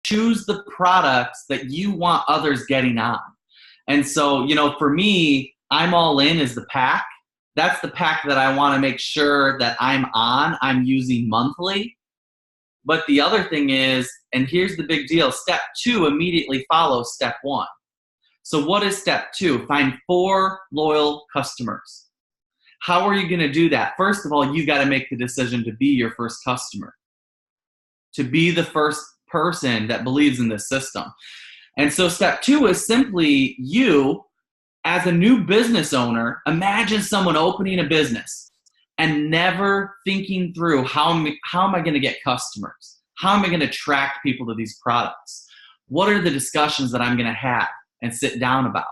choose the products that you want others getting on. And so, for me, I'm all in is the pack. That's the pack that I want to make sure that I'm using monthly. But the other thing is, and here's the big deal, step 2 immediately follows step 1. So what is step 2? Find 4 loyal customers. How are you going to do that? First of all, you got to make the decision to be your first customer, to be the first person that believes in this system. And so step 2 is simply you, as a new business owner, imagine someone opening a business and never thinking through how am I going to get customers? How am I going to attract people to these products? What are the discussions that I'm going to have and sit down about?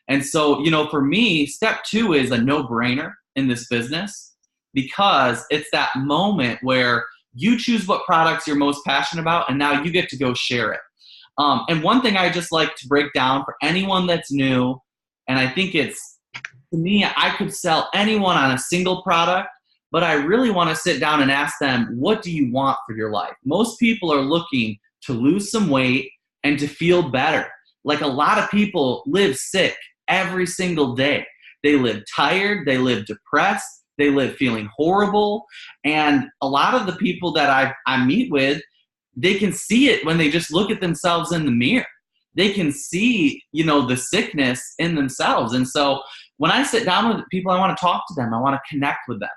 And so, for me, step 2 is a no-brainer in this business, because it's that moment where you choose what products you're most passionate about, and now you get to go share it. And one thing I just like to break down for anyone that's new, and I think to me, I could sell anyone on a single product, but I really want to sit down and ask them, what do you want for your life? Most people are looking to lose some weight and to feel better. Like, a lot of people live sick every single day. They live tired, they live depressed, they live feeling horrible. And a lot of the people that I meet with, they can see it when they just look at themselves in the mirror. They can see, the sickness in themselves. And so when I sit down with people, I want to talk to them. I want to connect with them.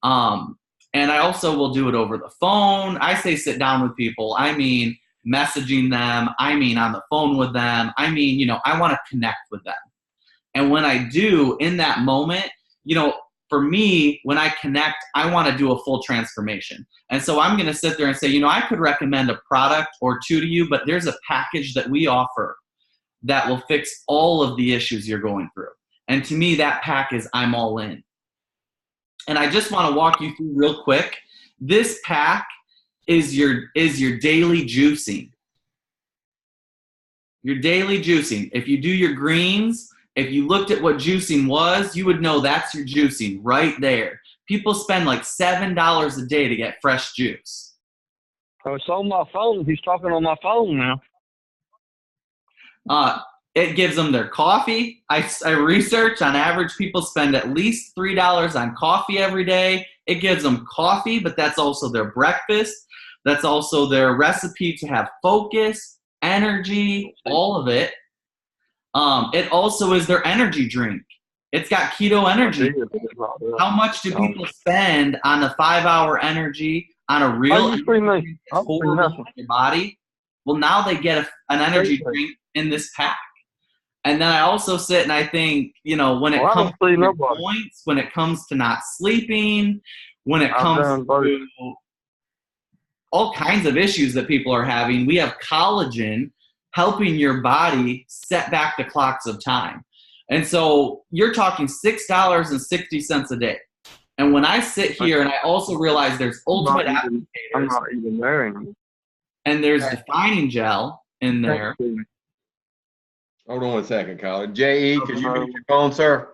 And I also will do it over the phone. I say sit down with people. I mean messaging them. I mean on the phone with them. I mean, I want to connect with them. And when I do, in that moment, for me, when I connect, I want to do a full transformation. And so I'm going to sit there and say, I could recommend a product or 2 to you, but there's a package that we offer that will fix all of the issues you're going through. And to me, that pack is I'm all in. And I just want to walk you through real quick. This pack is your daily juicing. Your daily juicing. If you do your greens, if you looked at what juicing was, you would know that's your juicing right there. People spend like $7 a day to get fresh juice. Oh, it's on my phone. He's talking on my phone now. It gives them their coffee. I research, on average, people spend at least $3 on coffee every day. It gives them coffee, but that's also their breakfast. That's also their recipe to have focus, energy, all of it. It also is their energy drink. It's got keto energy. How much do people spend on the 5-hour energy, on a real energy drink that's horrible for your body? Well, now they get an energy drink in this pack. And then I also sit and I think, when it comes to your points, when it comes to not sleeping, when it comes to all kinds of issues that people are having, we have collagen helping your body set back the clocks of time. And so you're talking $6.60 a day. And when I sit here, and I also realize there's Ultimate Applicators. I'm not even there anymore. And there's defining gel in there. Hold on a second, Colin. J.E., could you mute your phone, sir?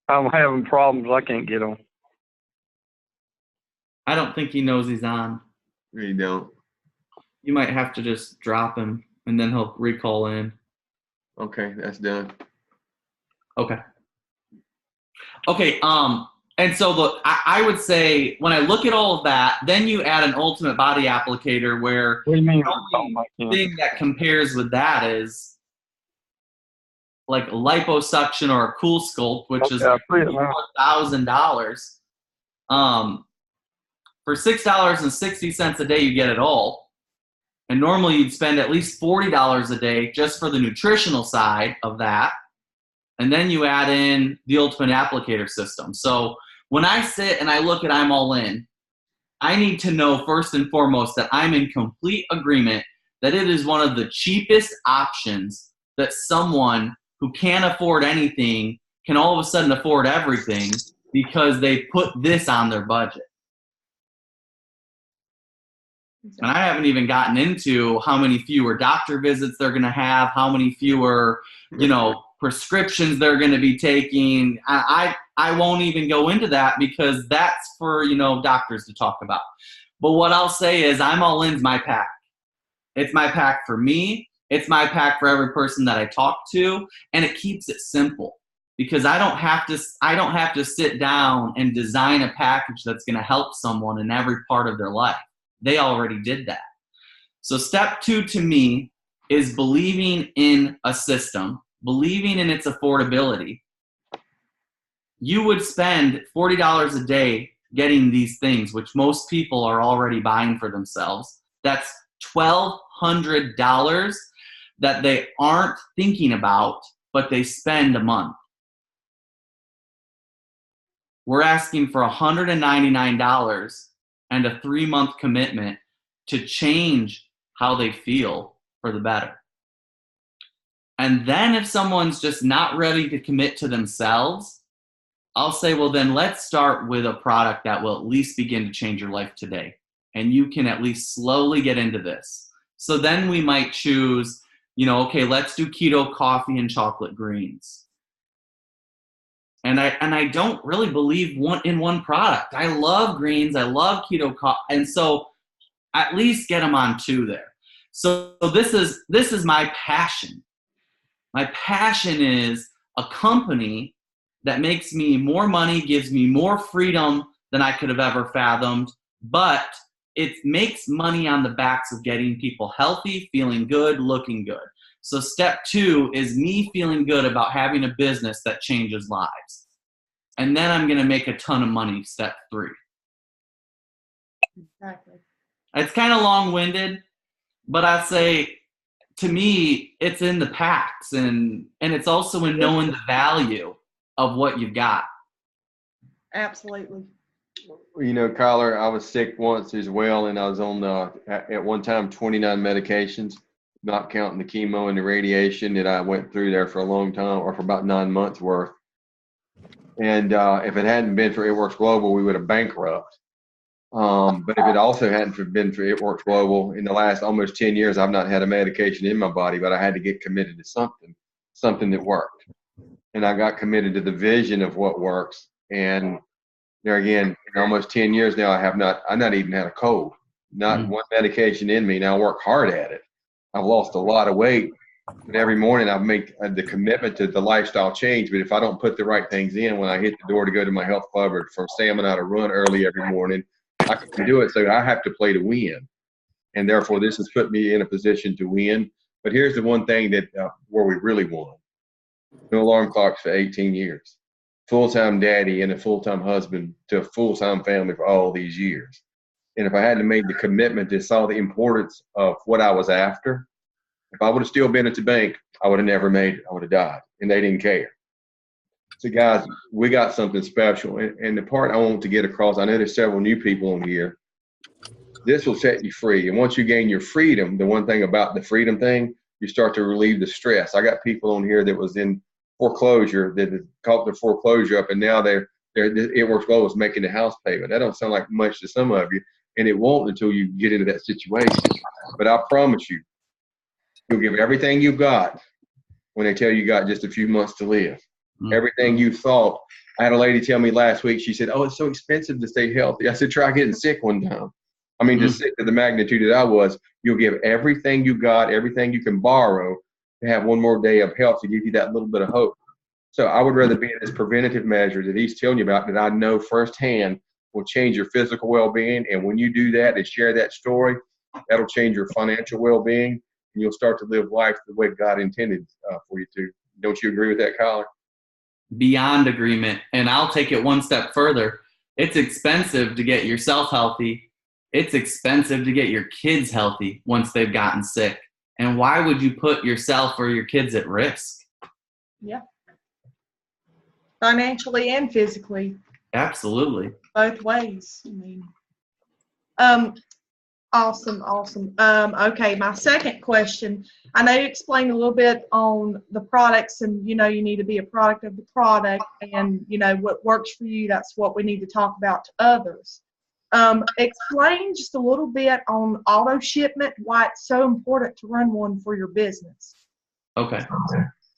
I'm having problems. I can't get on. I don't think he knows he's on. You don't. You might have to just drop him, and then he'll recall in. Okay, that's done. Okay. And so I would say when I look at all of that, then you add an Ultimate Body Applicator, where What do you mean? the only thing that compares with that is like liposuction or a Cool Sculpt, which is like $1,000. For $6.60 a day, you get it all. And normally you'd spend at least $40 a day just for the nutritional side of that. And then you add in the Ultimate Applicator system. So when I sit and I look at I'm all in, I need to know first and foremost that I'm in complete agreement that it is one of the cheapest options that someone who can't afford anything can all of a sudden afford everything because they put this on their budget. And I haven't even gotten into how many fewer doctor visits they're going to have, how many fewer, prescriptions they're going to be taking. I won't even go into that because that's for, doctors to talk about. But what I'll say is I'm all in's my pack. It's my pack for me. It's my pack for every person that I talk to, and it keeps it simple because I don't have to sit down and design a package that's going to help someone in every part of their life. They already did that. So step 2 to me is believing in a system, believing in its affordability. You would spend $40 a day getting these things, which most people are already buying for themselves. That's $1,200 that they aren't thinking about, but they spend a month. We're asking for $199 and a 3-month commitment to change how they feel for the better. And then if someone's just not ready to commit to themselves, I'll say, well, then let's start with a product that will at least begin to change your life today. And you can at least slowly get into this. So then we might choose, okay, let's do keto coffee and chocolate greens. And I don't really believe in one product. I love greens. I love keto coffee. And so at least get them on 2 there. So this is my passion. My passion is a company that makes me more money, gives me more freedom than I could have ever fathomed, but it makes money on the backs of getting people healthy, feeling good, looking good. So step 2 is me feeling good about having a business that changes lives. And then I'm going to make a ton of money, step 3. Exactly. It's kind of long-winded, but I say, to me, it's in the packs, and it's also in knowing the value of what you've got. Absolutely. Kyler, I was sick once as well, and I was on at one time 29 medications, not counting the chemo and the radiation that I went through there for a long time, or for about 9 months worth. And if it hadn't been for It Works Global, we would have bankrupt. But if it also hadn't been for It Works Global, in the last almost 10 years, I've not had a medication in my body, but I had to get committed to something that worked. And I got committed to the vision of what works. And there again, in almost 10 years now, I've not even had a cold, not one medication in me. Now I work hard at it. I've lost a lot of weight, but every morning I make the commitment to the lifestyle change. But if I don't put the right things in when I hit the door to go to my health club or from stamina to run early every morning, I can do it. So I have to play to win. And therefore, this has put me in a position to win. But here's the one thing that where we really won. No alarm clocks for 18 years. Full-time daddy and a full-time husband to a full-time family for all these years. And if I hadn't made the commitment to saw the importance of what I was after, if I would have still been at the bank, I would have never made it. I would have died. And they didn't care. So guys, we got something special. And the part I want to get across, I know there's several new people on here. This will set you free. And once you gain your freedom, the one thing about the freedom thing, you start to relieve the stress. I got people on here that was in foreclosure, that had caught their foreclosure up, and now It Works Global is making the house payment. That don't sound like much to some of you, and it won't until you get into that situation. But I promise you, you'll give everything you've got when they tell you got just a few months to live. Everything you thought. I had a lady tell me last week, she said, "Oh, it's so expensive to stay healthy." I said, "Try getting sick one time." I mean, just sick to the magnitude that I was. You'll give everything you got, everything you can borrow, to have one more day of health to give you that little bit of hope. So I would rather be in this preventative measure that he's telling you about, that I know firsthand will change your physical well-being. And when you do that and share that story, that'll change your financial well-being, and you'll start to live life the way God intended for you to. Don't you agree with that, Kyler? Beyond agreement. And I'll take it one step further. It's expensive to get yourself healthy. It's expensive to get your kids healthy once they've gotten sick. And why would you put yourself or your kids at risk? Yeah. Financially and physically. Absolutely. Both ways. I mean, awesome. Okay, my second question. I know you explained a little bit on the products, and you need to be a product of the product, and what works for you, that's what we need to talk about to others. Explain just a little bit on auto shipment, why it's so important to run one for your business. Okay.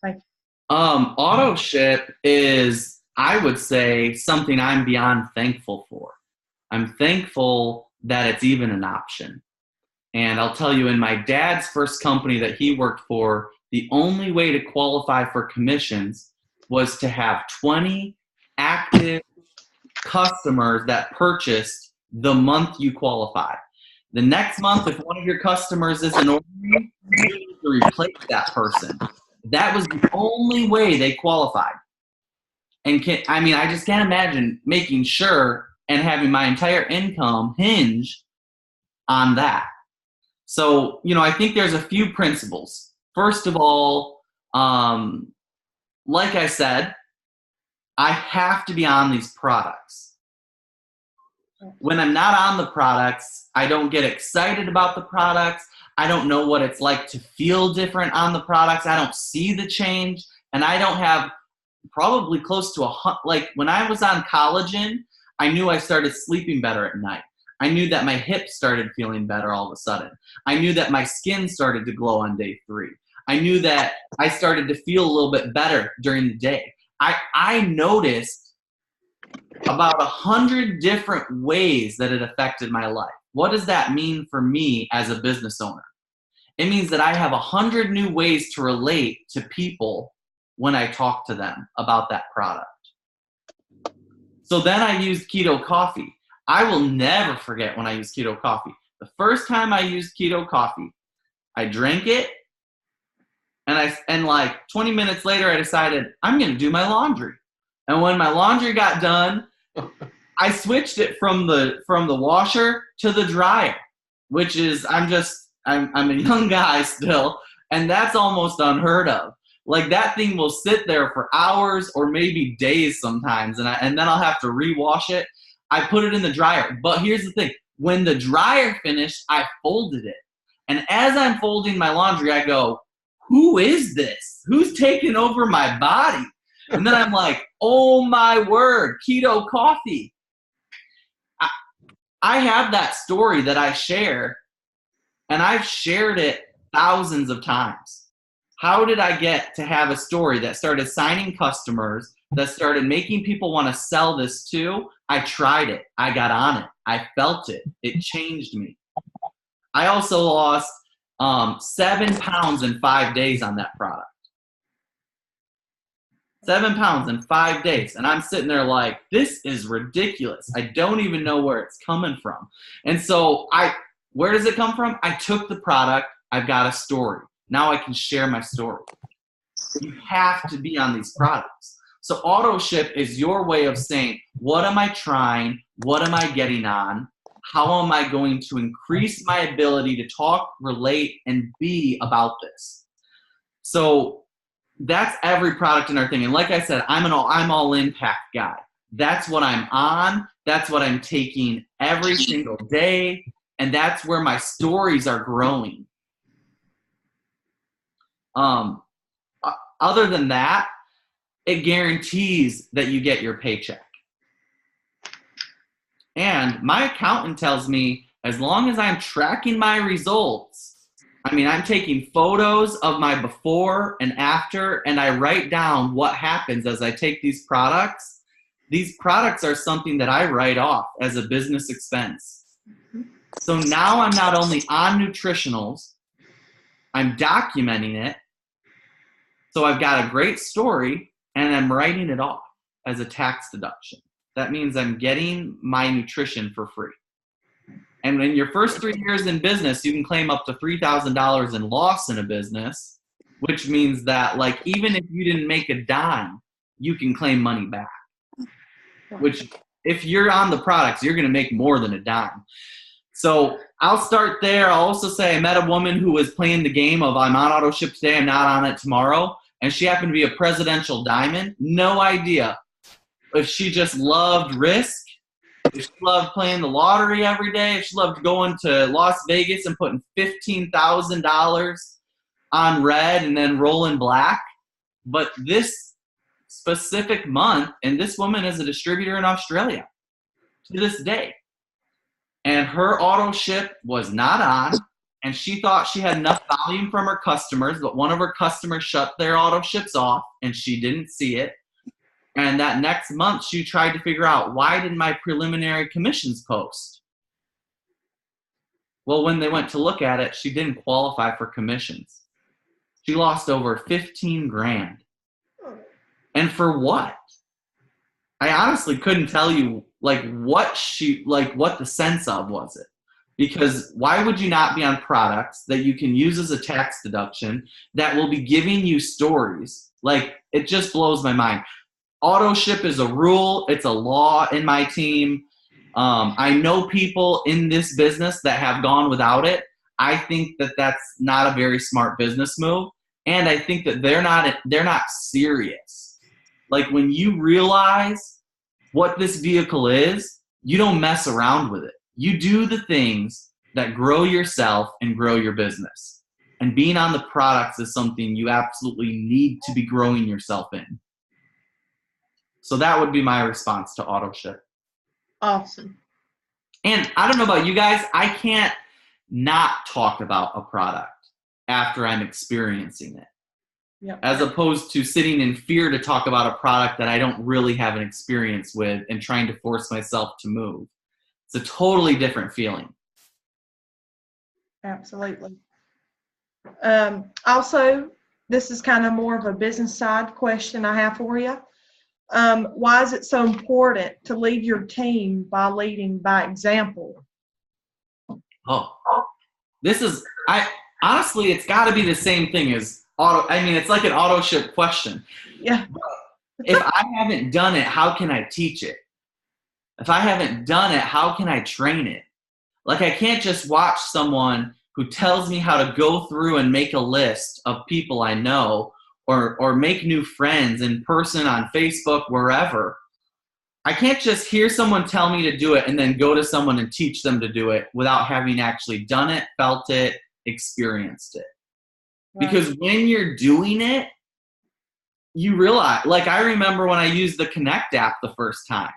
Thank you. Auto ship is, I would say, something I'm beyond thankful for. I'm thankful that it's even an option. And I'll tell you, in my dad's first company that he worked for, the only way to qualify for commissions was to have 20 active customers that purchased the month you qualify. The next month, if one of your customers isn't ordering, you need to replace that person. That was the only way they qualified. And I just can't imagine making sure and having my entire income hinge on that. So, I think there's a few principles. First of all, like I said, I have to be on these products. When I'm not on the products, I don't get excited about the products. I don't know what it's like to feel different on the products. I don't see the change. And I don't have probably close to like when I was on collagen, I knew I started sleeping better at night. I knew that my hips started feeling better all of a sudden. I knew that my skin started to glow on day 3. I knew that I started to feel a little bit better during the day. I noticed about 100 different ways that it affected my life. What does that mean for me as a business owner? It means that I have 100 new ways to relate to people when I talk to them about that product. So then I used Keto Coffee. I will never forget when I used Keto Coffee. The first time I used Keto Coffee, I drank it, and like 20 minutes later, I decided I'm going to do my laundry. And when my laundry got done, I switched it from the washer to the dryer, which is I'm a young guy still, and that's almost unheard of. Like that thing will sit there for hours or maybe days sometimes, and then I'll have to rewash it. I put it in the dryer. But here's the thing. When the dryer finished, I folded it. And as I'm folding my laundry, I go, who is this? Who's taking over my body? And then I'm like, oh my word, Keto Coffee. I have that story that I share, and I've shared it thousands of times. How did I get to have a story that started signing customers, that started making people want to sell this too? I tried it. I got on it. I felt it. It changed me. I also lost 7 pounds in 5 days on that product. 7 pounds in 5 days. And I'm sitting there like, this is ridiculous. I don't even know where it's coming from. And so where does it come from? I took the product. I've got a story. Now I can share my story. You have to be on these products. So auto ship is your way of saying, what am I trying? What am I getting on? How am I going to increase my ability to talk, relate, and be about this? So that's every product in our thing. And like I said, I'm all impact guy. That's what I'm on. That's what I'm taking every single day. And that's where my stories are growing. Other than that, it guarantees that you get your paycheck. And my accountant tells me as long as I'm tracking my results, I'm taking photos of my before and after, and I write down what happens as I take these products. These products are something that I write off as a business expense. So now I'm not only on nutritionals, I'm documenting it. So I've got a great story, and I'm writing it off as a tax deduction. That means I'm getting my nutrition for free. And in your first 3 years in business, you can claim up to $3,000 in loss in a business, which means that like even if you didn't make a dime, you can claim money back. Which if you're on the products, you're going to make more than a dime. So I'll start there. I'll also say I met a woman who was playing the game of I'm on auto ship today, I'm not on it tomorrow. And she happened to be a presidential diamond. No idea if she just loved risk, if she loved playing the lottery every day, if she loved going to Las Vegas and putting $15,000 on red and then rolling black. But this specific month, and this woman is a distributor in Australia to this day. And her auto ship was not on, and she thought she had enough volume from her customers, but one of her customers shut their auto ships off, and she didn't see it. And that next month, she tried to figure out, why didn't my preliminary commissions post? Well, when they went to look at it, she didn't qualify for commissions. She lost over 15 grand. And for what? I honestly couldn't tell you what the sense of was it. Because why would you not be on products that you can use as a tax deduction that will be giving you stories? Like, it just blows my mind. Auto ship is a rule. It's a law in my team. I know people in this business that have gone without it. I think that that's not a very smart business move. And I think that they're not serious. Like, when you realize what this vehicle is, you don't mess around with it. You do the things that grow yourself and grow your business. And being on the products is something you absolutely need to be growing yourself in. So that would be my response to auto ship. Awesome. And I don't know about you guys, I can't not talk about a product after I'm experiencing it. Yep. As opposed to sitting in fear to talk about a product that I don't really have an experience with and trying to force myself to move. It's a totally different feeling. Absolutely. Also, this is kind of more of a business side question I have for you. Why is it so important to lead your team by leading by example? Oh, honestly, it's got to be the same thing as it's like an auto ship question. Yeah. If I haven't done it, how can I teach it? If I haven't done it, how can I train it? Like, I can't just watch someone who tells me how to go through and make a list of people I know or make new friends in person on Facebook, wherever. I can't just hear someone tell me to do it and then go to someone and teach them to do it without having actually done it, felt it, experienced it. Right. Because when you're doing it, you realize, like, I remember when I used the Connect app the first time,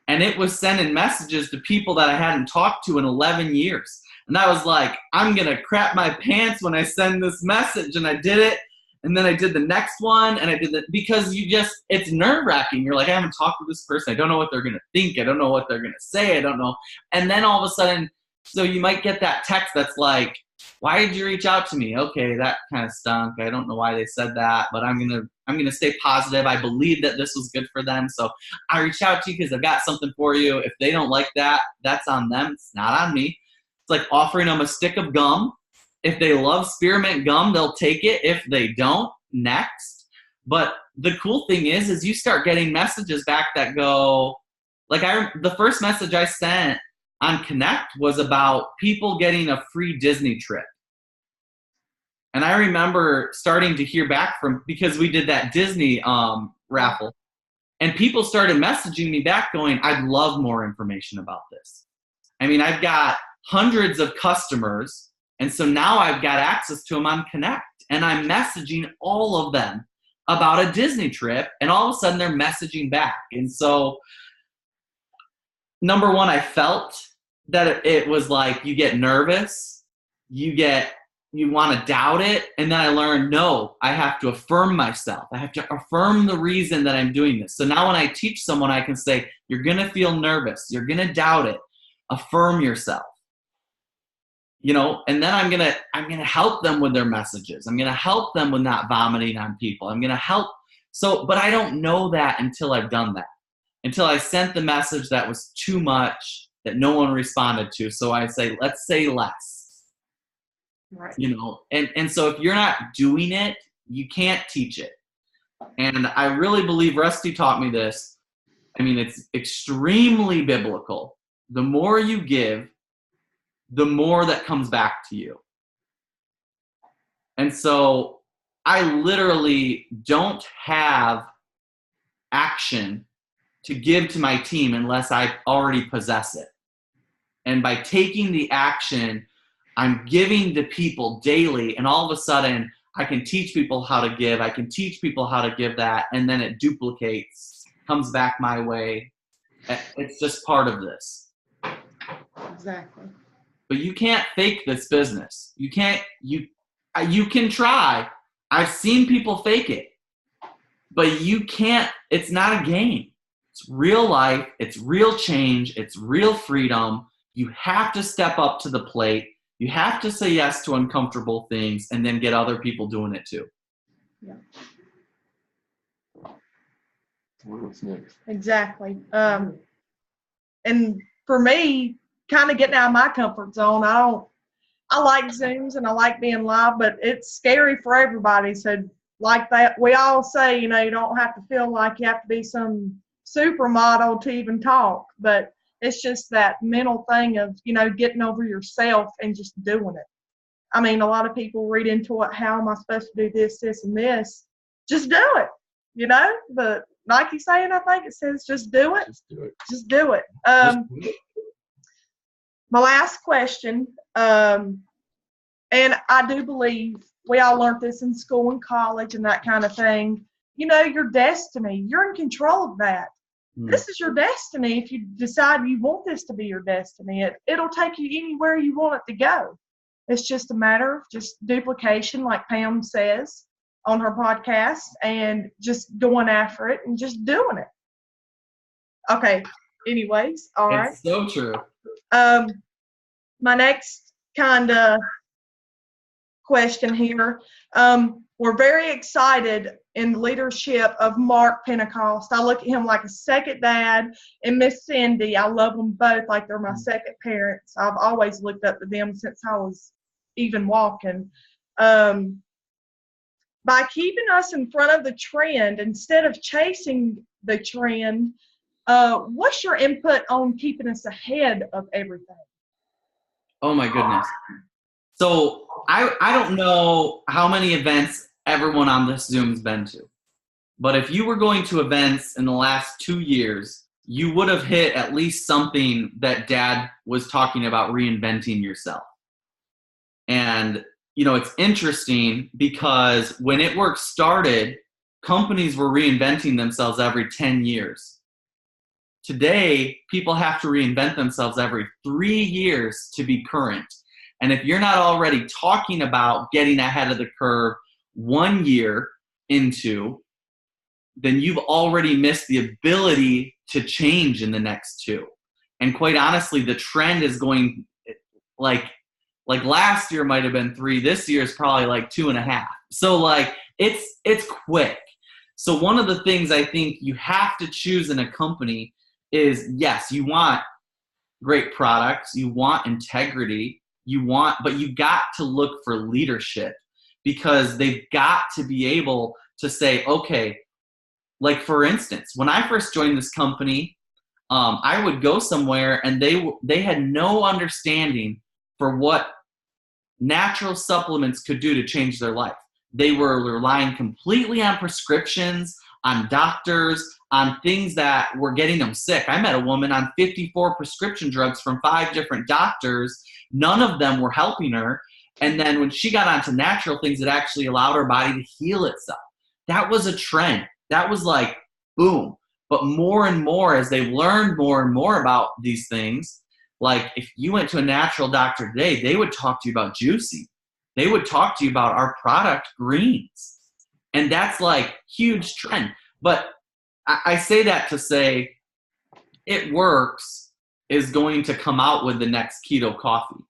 and it was sending messages to people that I hadn't talked to in 11 years. And I was like, I'm going to crap my pants when I send this message. And I did it. And then I did the next one. And I did that because it's nerve wracking. You're like, I haven't talked to this person. I don't know what they're going to think. I don't know what they're going to say. I don't know. And then all of a sudden, so you might get that text that's like, why did you reach out to me? Okay, that kind of stunk. I don't know why they said that, but I'm gonna stay positive. I believe that this was good for them, so I reached out to you because I've got something for you. If they don't like that, that's on them. It's not on me. It's like offering them a stick of gum. If they love spearmint gum, they'll take it. If they don't, next. But the cool thing is you start getting messages back that go, like, the first message I sent on Connect was about people getting a free Disney trip. And I remember starting to hear back because we did that Disney raffle, and people started messaging me back going, I'd love more information about this. I mean, I've got hundreds of customers, and so now I've got access to them on Connect, and I'm messaging all of them about a Disney trip, and all of a sudden they're messaging back. And so, number one, I felt that it was like, you get nervous, you want to doubt it, and then I learned, no, I have to affirm myself. I have to affirm the reason that I'm doing this. So now when I teach someone, I can say, you're going to feel nervous, you're going to doubt it, affirm yourself. And then I'm going to help them with their messages. I'm going to help them with not vomiting on people. I'm going to help. But I don't know that until I've done that. Until I sent the message that was too much, that no one responded to. So I say, let's say less. Right. And so if you're not doing it, you can't teach it. And I really believe Rusty taught me this. I mean, it's extremely biblical. The more you give, the more that comes back to you. And so I literally don't have action to give to my team unless I already possess it. And by taking the action, I'm giving to people daily, and all of a sudden I can teach people how to give. I can teach people how to give that, and then it duplicates, comes back my way. It's just part of this. Exactly. But you can't fake this business. You can try. I've seen people fake it, but you can't. It's not a game. It's real life. It's real change. It's real freedom. You have to step up to the plate. You have to say yes to uncomfortable things and then get other people doing it too. Yeah. What's next? Exactly. And for me, kind of getting out of my comfort zone, I like Zooms and I like being live, but it's scary for everybody. So like that, we all say, you don't have to feel like you have to be some supermodel to even talk, but it's just that mental thing of, getting over yourself and just doing it. I mean, a lot of people read into it, how am I supposed to do this, this, and this? Just do it, But Nike saying, I think it says, just do it. Just do it. Just do it. My last question, and I do believe we all learned this in school and college and that kind of thing. Your destiny, you're in control of that. This is your destiny. If you decide you want this to be your destiny, it'll take you anywhere you want it to go. It's just a matter of just duplication, like Pam says on her podcast, and just going after it and just doing it. Okay. Anyways, all right. It's so true. My next kind of question here. We're very excited in the leadership of Mark Pentecost. I look at him like a second dad, and Miss Cindy. I love them both like they're my second parents. I've always looked up to them since I was even walking. By keeping us in front of the trend instead of chasing the trend, what's your input on keeping us ahead of everything? Oh my goodness. So I don't know how many events everyone on this Zoom's been to, but if you were going to events in the last 2 years, you would have hit at least something that Dad was talking about, reinventing yourself. And it's interesting because when It Works started, companies were reinventing themselves every 10 years. Today, people have to reinvent themselves every 3 years to be current. And if you're not already talking about getting ahead of the curve 1 year into, then you've already missed the ability to change in the next 2. And quite honestly, the trend is going like last year might have been 3. This year is probably like 2.5. So it's quick. So one of the things I think you have to choose in a company is, yes, you want great products, you want integrity, but you got to look for leadership, because they've got to be able to say, okay, like for instance, when I first joined this company, I would go somewhere and they had no understanding for what natural supplements could do to change their life. They were relying completely on prescriptions, on doctors, on things that were getting them sick. I met a woman on 54 prescription drugs from 5 different doctors. None of them were helping her. And then when she got onto natural things, it actually allowed her body to heal itself. That was a trend. That was like, boom. But more and more, as they've learned more and more about these things, like if you went to a natural doctor today, they would talk to you about Juicy. They would talk to you about our product, Greens. And that's like huge trend. But I say that to say It Works is going to come out with the next keto coffee,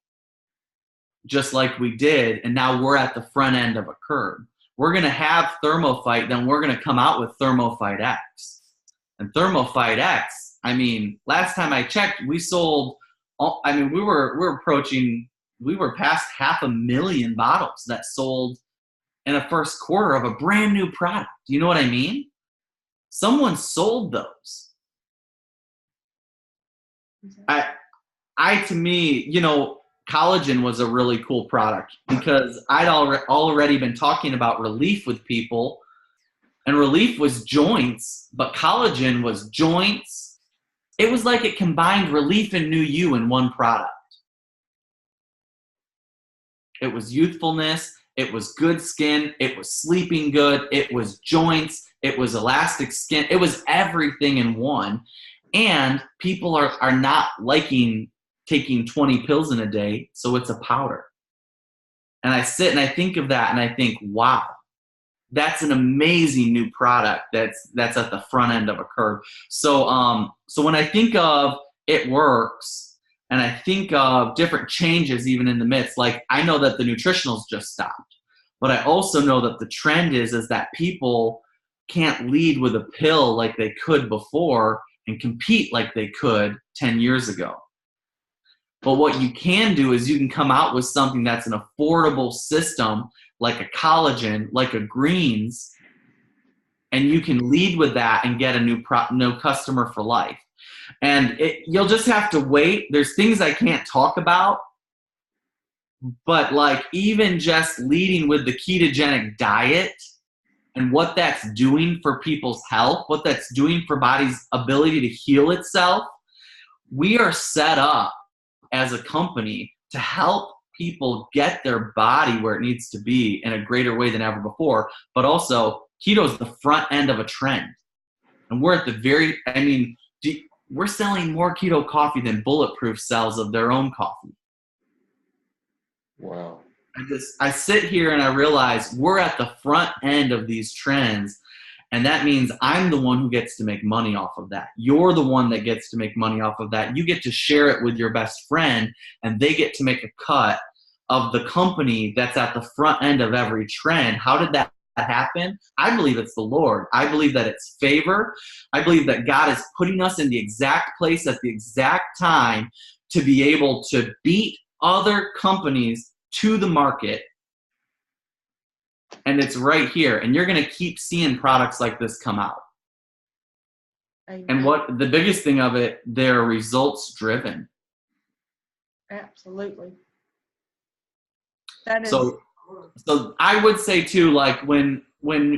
just like we did. And now we're at the front end of a curve. We're going to have ThermoFight, then we're going to come out with ThermoFight X. And ThermoFight X, I mean, last time I checked, we sold, we were past 500,000 bottles that sold in a first quarter of a brand new product. You know what I mean? Someone sold those. To me, collagen was a really cool product because I'd already been talking about relief with people, and relief was joints, but collagen was joints. It was like it combined relief and new you in one product. It was youthfulness. It was good skin. It was sleeping good. It was joints. It was elastic skin. It was everything in one. And people are not liking taking 20 pills in a day, so it's a powder. And I sit and I think of that and I think, wow, that's an amazing new product that's at the front end of a curve. So when I think of It Works, And I think of different changes even in the midst. Like, I know that the nutritionals just stopped, but I also know that the trend is that people can't lead with a pill like they could before and compete like they could 10 years ago. But what you can do is you can come out with something that's an affordable system, like a collagen, like a greens, and you can lead with that and get a new customer for life. And you'll just have to wait. There's things I can't talk about, but like even just leading with the ketogenic diet and what that's doing for people's health, what that's doing for body's ability to heal itself, we are set up as a company to help people get their body where it needs to be in a greater way than ever before. But also, keto is the front end of a trend. And we're at the very, I mean, we're selling more keto coffee than Bulletproof sells of their own coffee. Wow. I sit here and I realize we're at the front end of these trends. And that means I'm the one who gets to make money off of that. You're the one that gets to make money off of that. You get to share it with your best friend, and they get to make a cut of the company that's at the front end of every trend. How did that happen? I believe it's the Lord. I believe that it's favor. I believe that God is putting us in the exact place at the exact time to be able to beat other companies to the market. And it's right here. And you're going to keep seeing products like this come out. Amen. And what the biggest thing of it, they're results driven. Absolutely. That is. So I would say too, like when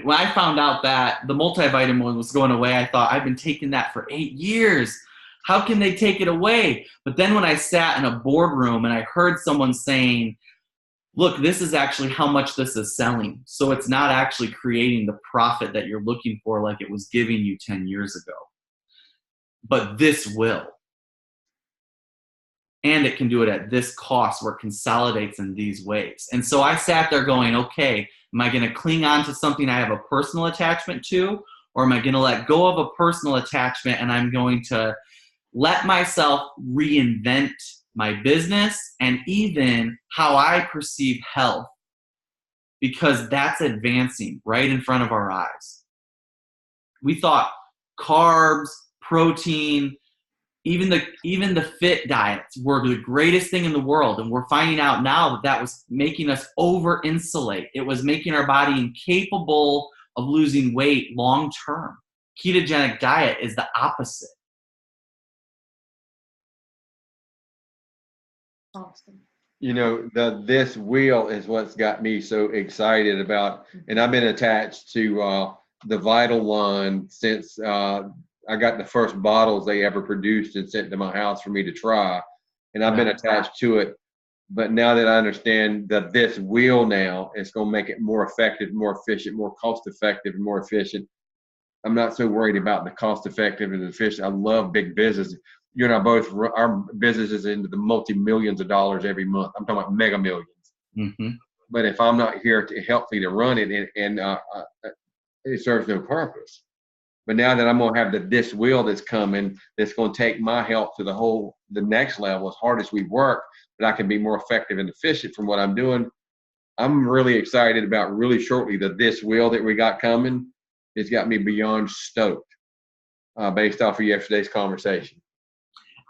I found out that the multivitamin was going away, I thought, I've been taking that for 8 years. How can they take it away? But then when I sat in a boardroom and I heard someone saying, look, this is actually how much this is selling. So it's not actually creating the profit that you're looking for like it was giving you 10 years ago. But this will. And it can do it at this cost where it consolidates in these ways. And so I sat there going, okay, am I going to cling on to something I have a personal attachment to? Or am I going to let go of a personal attachment and I'm going to let myself reinvent my business and even how I perceive health, because that's advancing right in front of our eyes. We thought carbs, protein, even the fit diets were the greatest thing in the world, and we're finding out now that was making us over-insulate. It was making our body incapable of losing weight long term. Ketogenic diet is the opposite. Awesome. You know, this wheel is what's got me so excited about, and I've been attached to the Vital line since I got the first bottles they ever produced and sent to my house for me to try, and I've been attached to it. But now that I understand that this wheel now is going to make it more effective, more efficient, more cost effective, and more efficient, I'm not so worried about the cost effective and efficient. I love big business. You and I both, our business is into the multi-millions of dollars every month. I'm talking about mega millions. Mm-hmm. But if I'm not here to help me to run it, and it serves no purpose. But now that I'm going to have this wheel that's coming, that's going to take my health to the next level, as hard as we work, that I can be more effective and efficient from what I'm doing. I'm really excited about really shortly this wheel that we got coming. It's got me beyond stoked based off of yesterday's conversation.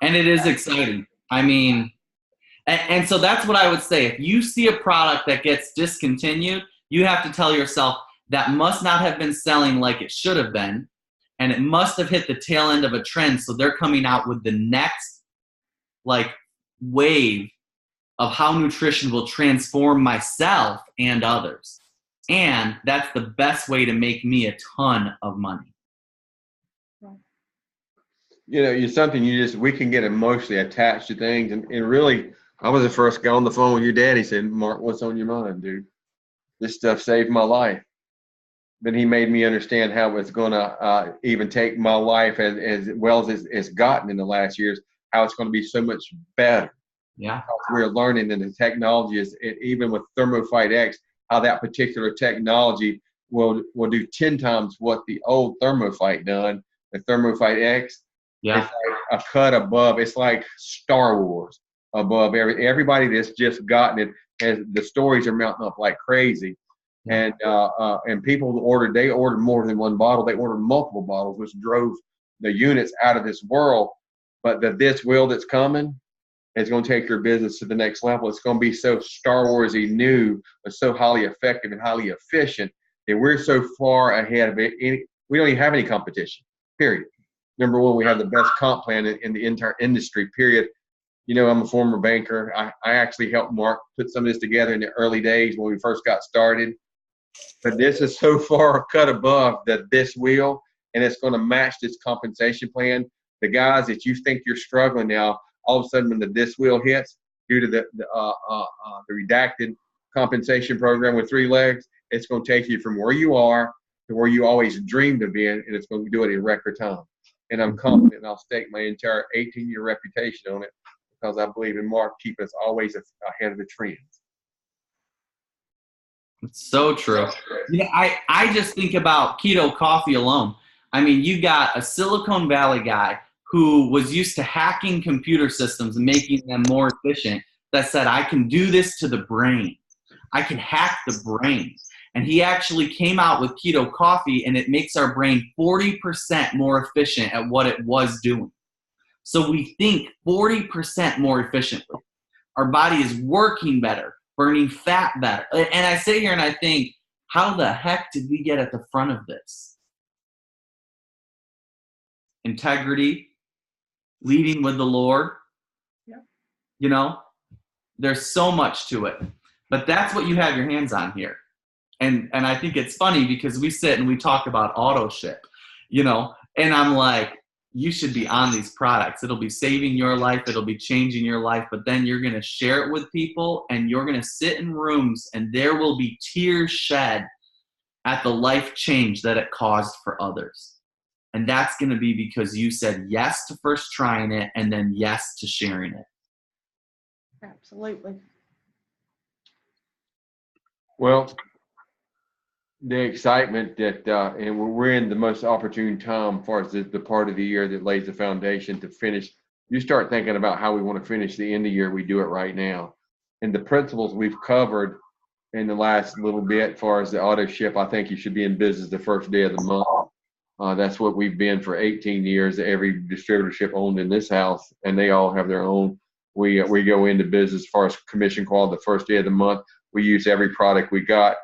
And it is exciting. I mean, and so that's what I would say. If you see a product that gets discontinued, you have to tell yourself that must not have been selling like it should have been. And it must have hit the tail end of a trend. So they're coming out with the next wave of how nutrition will transform myself and others. And that's the best way to make me a ton of money. You know, it's something we can get emotionally attached to things. And really, I was the first guy on the phone with your dad. He said, Mark, what's on your mind, dude? This stuff saved my life. Then he made me understand how it's going to even take my life as well as it's gotten in the last years, how it's going to be so much better. Yeah. We're learning, and the technology is, even with ThermoFight X, how that particular technology will do 10 times what the old ThermoFight done. The ThermoFight X, yeah, it's like a cut above. It's like Star Wars above everybody that's just gotten it. As the stories are mounting up like crazy, and people they ordered more than one bottle. They ordered multiple bottles, which drove the units out of this world. But this wheel that's coming is going to take your business to the next level. It's going to be so Star Warsy new, but so highly effective and highly efficient that we're so far ahead of it. We don't even have any competition. Period. Number one, we have the best comp plan in the entire industry. Period. You know, I'm a former banker. I actually helped Mark put some of this together in the early days when we first got started. But this is so far cut above this wheel, and it's going to match this compensation plan. The guys that you think you're struggling now, all of a sudden when this wheel hits, due to the redacted compensation program with 3 legs, it's going to take you from where you are to where you always dreamed of being, and it's going to do it in record time. And I'm confident I'll stake my entire 18-year reputation on it, because I believe in Mark keeping us always ahead of the trends. It's so true. Yeah, I just think about Keto Coffee alone. I mean, you got a Silicon Valley guy who was used to hacking computer systems and making them more efficient that said, I can do this to the brain. I can hack the brain. And he actually came out with Keto Coffee, and it makes our brain 40% more efficient at what it was doing. So we think 40% more efficiently. Our body is working better, burning fat better. And I sit here and I think, how the heck did we get at the front of this? Integrity, leading with the Lord. Yeah. You know, there's so much to it. But that's what you have your hands on here. And I think it's funny because we sit and we talk about auto ship, you know, and I'm like, you should be on these products. It'll be saving your life. It'll be changing your life. But then you're going to share it with people, and you're going to sit in rooms, and there will be tears shed at the life change that it caused for others. And that's going to be because you said yes to first trying it and then yes to sharing it. Absolutely. Well, the excitement that, and we're in the most opportune time as far as the part of the year that lays the foundation to finish. You start thinking about how we want to finish the end of the year, we do it right now. And the principles we've covered in the last little bit as far as the auto ship, I think you should be in business the first day of the month. That's what we've been for 18 years. Every distributorship owned in this house, and they all have their own. We go into business as far as commission call the first day of the month. We use every product we got.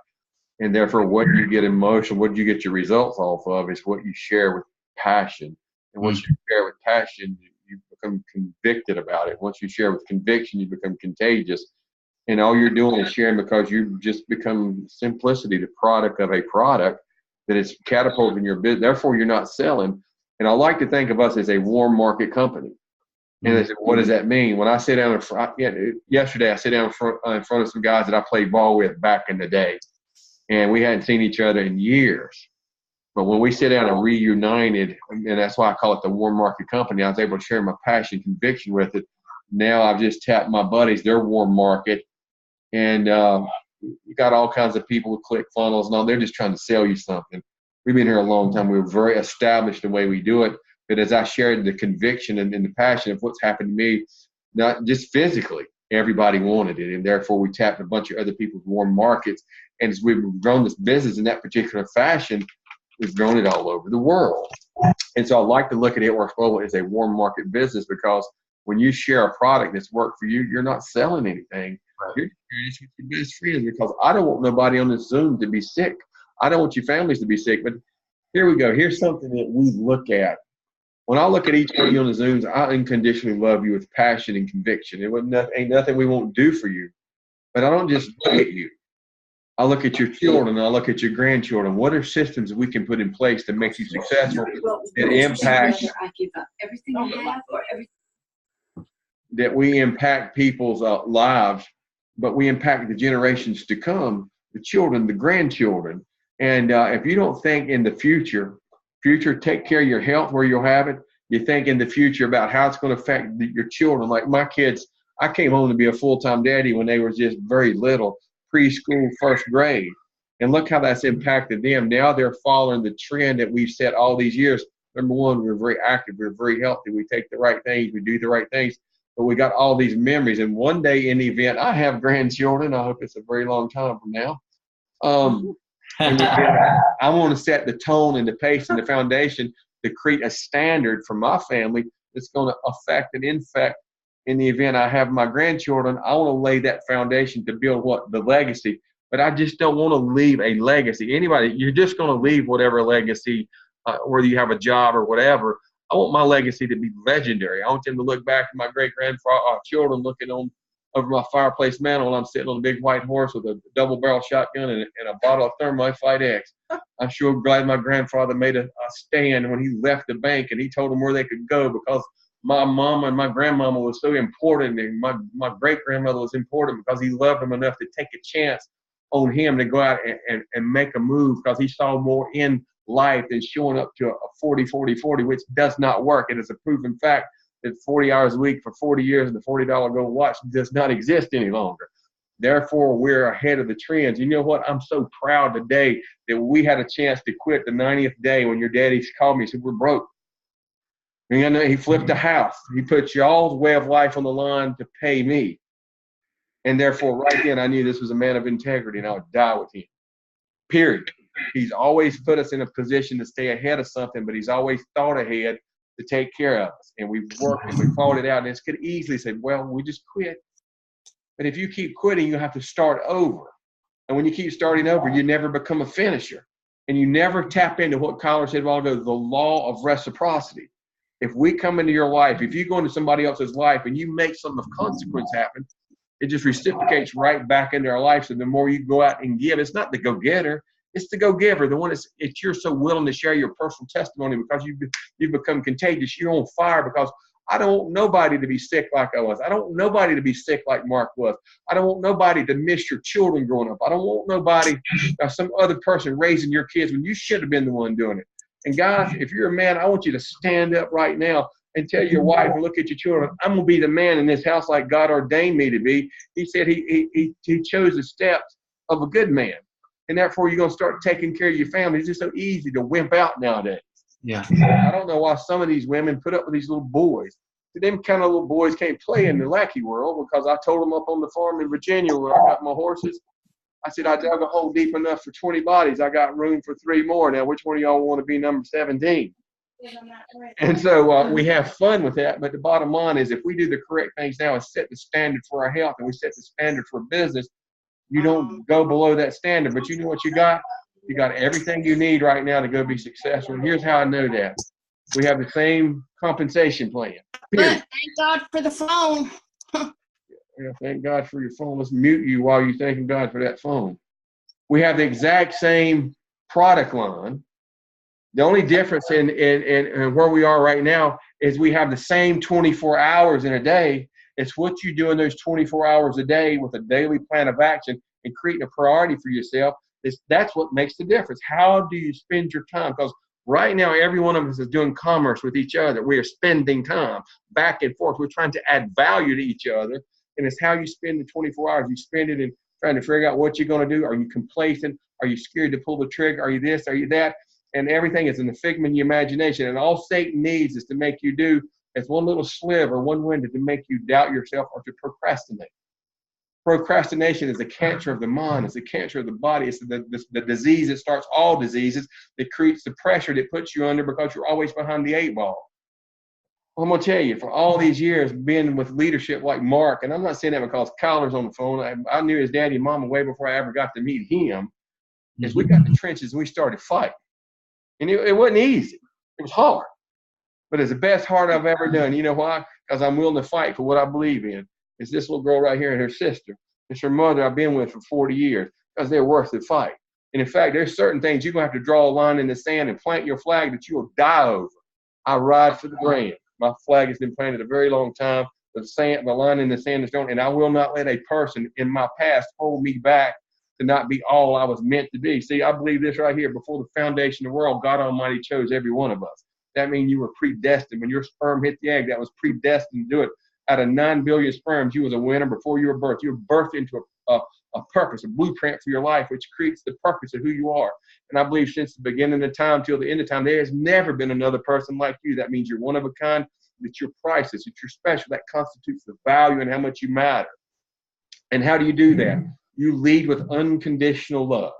And therefore, what you get in motion, what you get your results off of, is what you share with passion. And once you share with passion, you become convicted about it. Once you share with conviction, you become contagious. And all you're doing is sharing because you just become simplicity, the product of a product that is catapulting your business. Therefore, you're not selling. And I like to think of us as a warm market company. And I said, what does that mean? When I sit down in front, yesterday I sat down in front of some guys that I played ball with back in the day. And we hadn't seen each other in years. But when we sit down and reunited, and that's why I call it the warm market company, I was able to share my passion, conviction with it. Now I've just tapped my buddies, their warm market. And you got all kinds of people with click funnels and all. They're just trying to sell you something. We've been here a long time. We're very established the way we do it. But as I shared the conviction and the passion of what's happened to me, not just physically, everybody wanted it. And therefore, we tapped a bunch of other people's warm markets. And as we've grown this business in that particular fashion, we've grown it all over the world. And so I like to look at It Works Global as a warm market business, because when you share a product that's worked for you, you're not selling anything. Right. You're just with your best friends, because I don't want nobody on this Zoom to be sick. I don't want your families to be sick. But here we go. Here's something that we look at. When I look at each one of you on the Zooms, I unconditionally love you with passion and conviction. It ain't nothing we won't do for you. But I don't just look at you. I look at your children, and I look at your grandchildren. What are systems we can put in place to make you successful that impact, that we impact people's lives, but we impact the generations to come, the children, the grandchildren. And if you don't think in the future, take care of your health where you'll have it. You think in the future about how it's going to affect your children. Like my kids, I came home to be a full-time daddy when they were just very little, preschool, first grade. And look how that's impacted them. Now they're following the trend that we've set all these years. Number one, we're very active. We're very healthy. We take the right things. We do the right things. But we got all these memories. And one day in the event, I have grandchildren. I hope it's a very long time from now. And I want to set the tone and the pace and the foundation to create a standard for my family that's going to affect and infect in the event I have my grandchildren. I want to lay that foundation to build what? The legacy. But I just don't want to leave a legacy. Anybody, you're just going to leave whatever legacy, whether you have a job or whatever. I want my legacy to be legendary. I want them to look back at my great-grandfather, children looking on over my fireplace mantle, and I'm sitting on a big white horse with a double-barrel shotgun and a bottle of Thermite Fight X. I'm sure glad my grandfather made a stand when he left the bank, and he told them where they could go because my mama and my grandmama was so important, and my great-grandmother was important because he loved them enough to take a chance on him to go out and make a move because he saw more in life than showing up to a 40-40-40, which does not work. It is a proven fact that 40 hours a week for 40 years and the $40 gold watch does not exist any longer. Therefore, we're ahead of the trends. You know what? I'm so proud today that we had a chance to quit the 90th day when your daddy called me and said, we're broke. And you know, he flipped the house. He put y'all's way of life on the line to pay me. And therefore, right then, I knew this was a man of integrity and I would die with him. Period. He's always put us in a position to stay ahead of something, but he's always thought ahead to take care of us. And we've worked and we fought it out. And it could easily say, well, we just quit. But if you keep quitting, you have to start over. And when you keep starting over, you never become a finisher. And you never tap into what Kyler said a while ago, the law of reciprocity. If we come into your life, if you go into somebody else's life and you make some of consequence happen, it just reciprocates right back into our life. So the more you go out and give, it's not the go-getter, it's the go-giver, the one it's you're so willing to share your personal testimony because you've become contagious. You're on fire because I don't want nobody to be sick like I was. I don't want nobody to be sick like Mark was. I don't want nobody to miss your children growing up. I don't want nobody, some other person raising your kids when you should have been the one doing it. And guys, if you're a man, I want you to stand up right now and tell your wife and look at your children, I'm going to be the man in this house like God ordained me to be. He said he chose the steps of a good man. And therefore, you're going to start taking care of your family. It's just so easy to wimp out nowadays. Yeah. I don't know why some of these women put up with these little boys. Them kind of little boys can't play in the lackey world because I told them up on the farm in Virginia where I got my horses. I said, I dug a hole deep enough for 20 bodies. I got room for 3 more. Now, which one of y'all want to be number 17? And so we have fun with that. But the bottom line is if we do the correct things now and set the standard for our health and we set the standard for business, you don't go below that standard. But you know what you got? You got everything you need right now to go be successful. And here's how I know that. We have the same compensation plan. Period. But thank God for the phone. Yeah, thank God for your phone. Let's mute you while you're thanking God for that phone. We have the exact same product line. The only difference in where we are right now is we have the same 24 hours in a day. It's what you do in those 24 hours a day with a daily plan of action and creating a priority for yourself. That's what makes the difference. How do you spend your time? Because right now, every one of us is doing commerce with each other. We are spending time back and forth. We're trying to add value to each other. And it's how you spend the 24 hours. You spend it in trying to figure out what you're going to do. Are you complacent? Are you scared to pull the trigger? Are you this? Are you that? And everything is in the figment of your imagination. And all Satan needs is to make you do is one little sliver, one window to make you doubt yourself or to procrastinate. Procrastination is a cancer of the mind. It's a cancer of the body. It's the disease that starts all diseases that creates the pressure that puts you under because you're always behind the 8 ball. Well, I'm going to tell you, for all these years being with leadership like Mark, and I'm not saying that because Kyler's on the phone. I knew his daddy and mama way before I ever got to meet him. Is we got in the trenches and we started fighting. And it wasn't easy. It was hard. But it's the best hard I've ever done. You know why? Because I'm willing to fight for what I believe in. It's this little girl right here and her sister. It's her mother I've been with for 40 years because they're worth the fight. And in fact, there's certain things you're going to have to draw a line in the sand and plant your flag that you will die over. I ride for the brand. My flag has been planted a very long time. The line in the sand is gone, and I will not let a person in my past hold me back to not be all I was meant to be. See, I believe this right here. Before the foundation of the world, God Almighty chose every one of us. That means you were predestined. When your sperm hit the egg, that was predestined to do it. Out of 9 billion sperms, you was a winner before you were birthed. You were birthed into a purpose, a blueprint for your life, which creates the purpose of who you are. And I believe since the beginning of time till the end of time, there has never been another person like you. That means you're one of a kind, that you're priceless, that you're special. That constitutes the value and how much you matter. And how do you do that? You lead with unconditional love.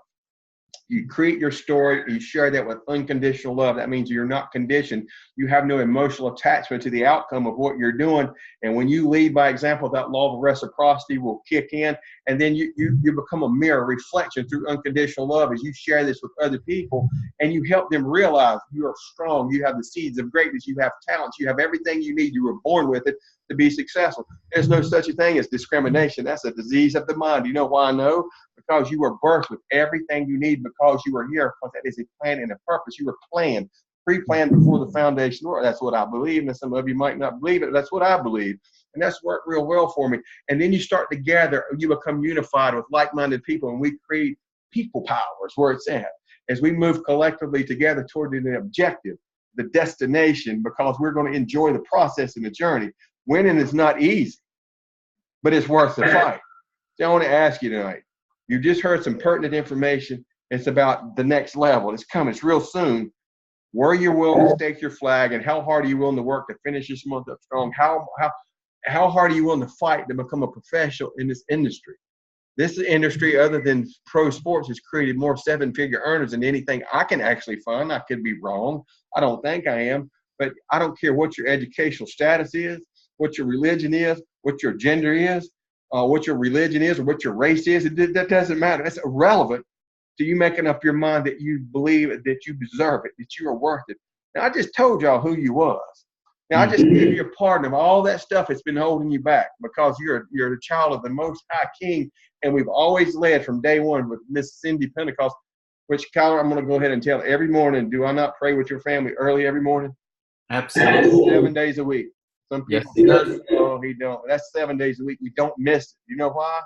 You create your story, you share that with unconditional love. That means you're not conditioned. You have no emotional attachment to the outcome of what you're doing. And when you lead by example, that law of reciprocity will kick in. And then you become a mirror reflection through unconditional love as you share this with other people and you help them realize you are strong. You have the seeds of greatness. You have talents. You have everything you need. You were born with it to be successful. There's no such a thing as discrimination. That's a disease of the mind. You know why I know? Because you were birthed with everything you need because you were here, because that is a plan and a purpose. You were planned, pre-planned before the foundation world. That's what I believe, and some of you might not believe it, but that's what I believe. And that's worked real well for me. And then you start to gather, you become unified with like-minded people, and we create people powers where it's at. As we move collectively together toward the objective, the destination, because we're going to enjoy the process and the journey. Winning is not easy, but it's worth the fight. So I want to ask you tonight, you just heard some pertinent information. It's about the next level. It's coming. It's real soon. Where you're willing to stake your flag and how hard are you willing to work to finish this month up strong? How hard are you willing to fight to become a professional in this industry? This industry, other than pro sports, has created more seven-figure earners than anything I can actually find. I could be wrong. I don't think I am. But I don't care what your educational status is, what your religion is, what your gender is, what your religion is, or what your race is. That doesn't matter. That's irrelevant to you making up your mind that you believe that you deserve it, that you are worth it. Now, I just told y'all who you was. Now, I just gave you a pardon of all that stuff that's been holding you back because you're the child of the Most High King, and we've always led from day one with Miss Cindy Pentecost, which, Kyler, I'm going to go ahead and tell every morning, do I not pray with your family early every morning? Absolutely. 7 days a week. Some people Yes, oh, he don't. That's 7 days a week. We don't miss it. You know why?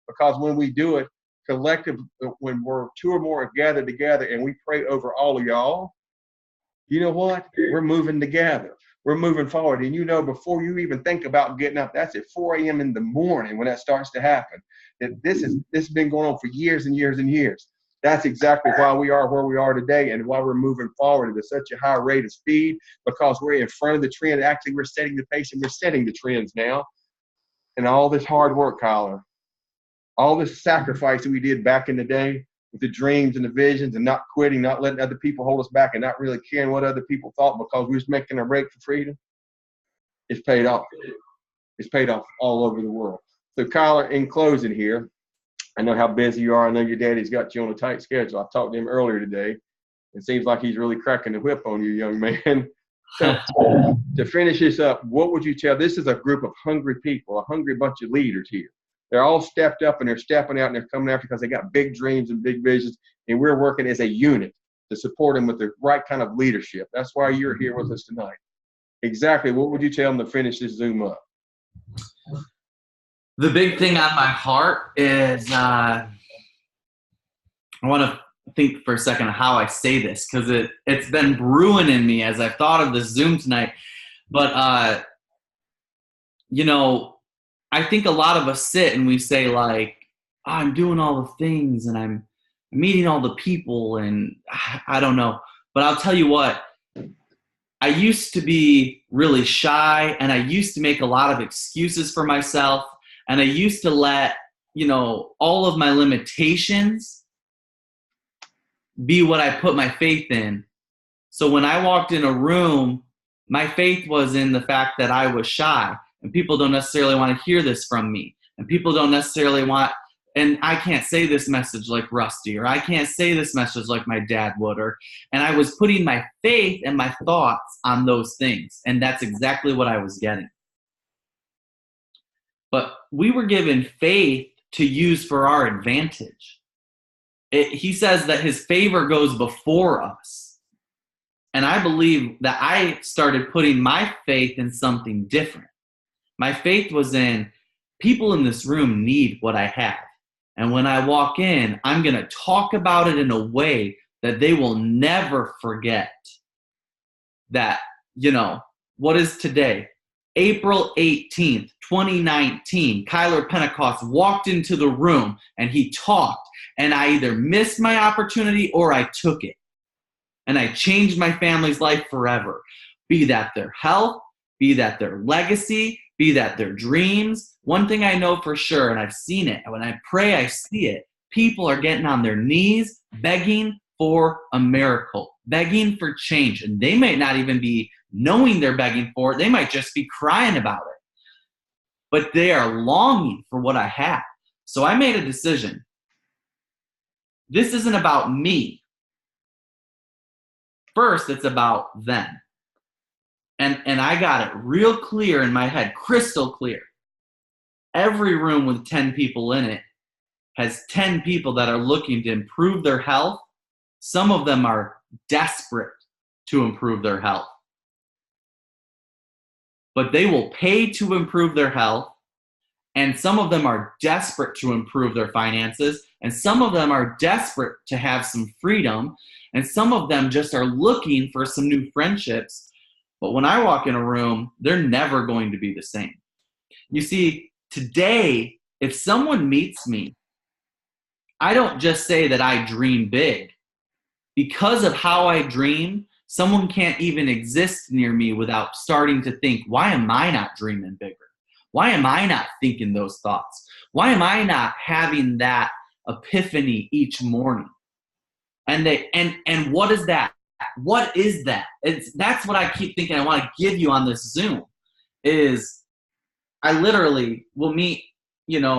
Because when we do it, collective, when we're two or more gathered together and we pray over all of y'all, you know what? We're moving together. We're moving forward. And you know, before you even think about getting up, that's at 4 a.m. in the morning when that starts to happen. That this has been going on for years and years and years. That's exactly why we are where we are today and why we're moving forward at such a high rate of speed, because we're in front of the trend. Actually, we're setting the pace and we're setting the trends now. And all this hard work, Kyler, all this sacrifice that we did back in the day with the dreams and the visions and not quitting, not letting other people hold us back and not really caring what other people thought because we was making a break for freedom, it's paid off. It's paid off all over the world. So, Kyler, in closing here, I know how busy you are. I know your daddy's got you on a tight schedule. I talked to him earlier today. It seems like he's really cracking the whip on you, young man. So, to finish this up, what would you tell? This is a group of hungry people, a hungry bunch of leaders here. They're all stepped up and they're stepping out and they're coming after because they got big dreams and big visions. And we're working as a unit to support them with the right kind of leadership. That's why you're here with us tonight. Exactly. What would you tell them to finish this Zoom up? The big thing on my heart is I want to think for a second of how I say this because it's been brewing in me as I've thought of this Zoom tonight. But, you know, I think a lot of us sit and we say like, oh, I'm doing all the things and I'm meeting all the people and I don't know. But I'll tell you what, I used to be really shy and I used to make a lot of excuses for myself. And I used to let, you know, all of my limitations be what I put my faith in. So when I walked in a room, my faith was in the fact that I was shy. And people don't necessarily want to hear this from me. And people don't necessarily want, and I can't say this message like Rusty, or I can't say this message like my dad would, and I was putting my faith and my thoughts on those things. And that's exactly what I was getting. But we were given faith to use for our advantage. He says that his favor goes before us. And I believe that I started putting my faith in something different. My faith was in people in this room need what I have. And when I walk in, I'm going to talk about it in a way that they will never forget that, you know, what is today? April 18th, 2019, Kyler Pentecost walked into the room and he talked, and I either missed my opportunity or I took it. And I changed my family's life forever. Be that their health, be that their legacy, be that their dreams. One thing I know for sure, and I've seen it, and when I pray, I see it. People are getting on their knees, begging for a miracle, begging for change. And they might not even be knowing they're begging for it. They might just be crying about it. But they are longing for what I have. So I made a decision. This isn't about me. First, it's about them. And I got it real clear in my head, crystal clear. Every room with 10 people in it has 10 people that are looking to improve their health. Some of them are desperate to improve their health. But they will pay to improve their health. And some of them are desperate to improve their finances. And some of them are desperate to have some freedom. And some of them just are looking for some new friendships. But when I walk in a room, they're never going to be the same. You see, today, if someone meets me, I don't just say that I dream big. Because of how I dream, someone can't even exist near me without starting to think, why am I not dreaming bigger? Why am I not thinking those thoughts? Why am I not having that epiphany each morning? And what is that? What is that? That's what I keep thinking I want to give you on this Zoom is I literally will meet,